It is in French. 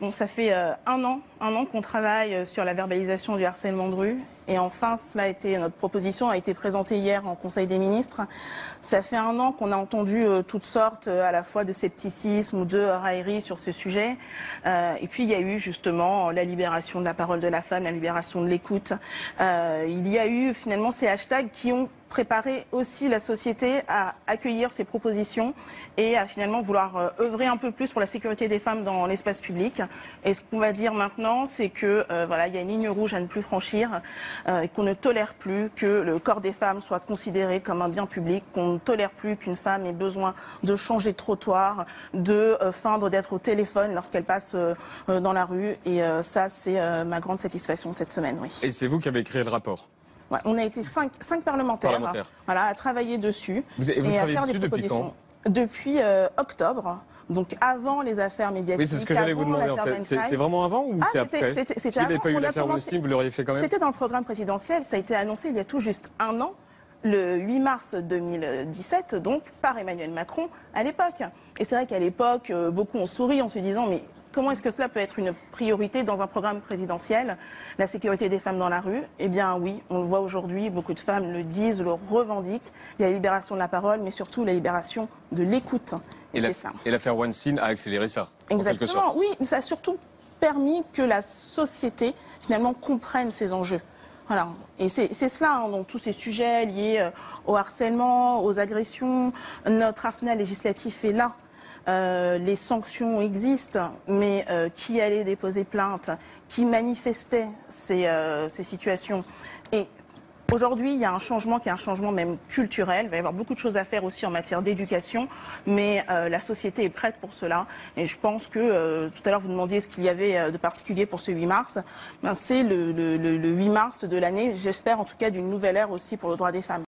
Bon, ça fait un an qu'on travaille sur la verbalisation du harcèlement de rue. Et enfin, notre proposition a été présentée hier en Conseil des ministres. Ça fait un an qu'on a entendu toutes sortes à la fois de scepticisme ou de raillerie sur ce sujet. Et puis il y a eu justement la libération de la parole de la femme, la libération de l'écoute. Il y a eu finalement ces hashtags qui ont préparer aussi la société à accueillir ces propositions et à finalement vouloir œuvrer un peu plus pour la sécurité des femmes dans l'espace public. Et ce qu'on va dire maintenant, c'est que voilà, il y a une ligne rouge à ne plus franchir, et qu'on ne tolère plus que le corps des femmes soit considéré comme un bien public, qu'on ne tolère plus qu'une femme ait besoin de changer de trottoir, de feindre d'être au téléphone lorsqu'elle passe dans la rue. Et ça, c'est ma grande satisfaction cette semaine, oui. Et c'est vous qui avez créé le rapport? Ouais, on a été cinq parlementaires voilà, à travailler dessus et à faire des propositions. Depuis octobre, donc avant les affaires médiatiques. Oui, c'est ce que j'allais vous demander en fait. C'est vraiment avant ou c'est après? S'il n'y avait pas eu l'affaire Weinstein, vous l'auriez fait quand même? C'était dans le programme présidentiel, ça a été annoncé il y a tout juste un an, le 8 mars 2017, donc par Emmanuel Macron à l'époque. Et c'est vrai qu'à l'époque, beaucoup ont souri en se disant mais comment est-ce que cela peut être une priorité dans un programme présidentiel, la sécurité des femmes dans la rue? Eh bien oui, on le voit aujourd'hui, beaucoup de femmes le disent, le revendiquent. Il y a la libération de la parole, mais surtout la libération de l'écoute. Et l'affaire Weinstein a accéléré ça, exactement, en quelque sorte. Oui, mais ça a surtout permis que la société, finalement, comprenne ces enjeux. Voilà. Et c'est cela, hein, donc tous ces sujets liés au harcèlement, aux agressions. Notre arsenal législatif est là. Les sanctions existent, mais qui allait déposer plainte, qui manifestait ces situations. Et aujourd'hui, il y a un changement qui est un changement même culturel. Il va y avoir beaucoup de choses à faire aussi en matière d'éducation, mais la société est prête pour cela. Et je pense que, tout à l'heure, vous demandiez ce qu'il y avait de particulier pour ce 8 mars. Ben, c'est le 8 mars de l'année, j'espère en tout cas, d'une nouvelle ère aussi pour le droit des femmes.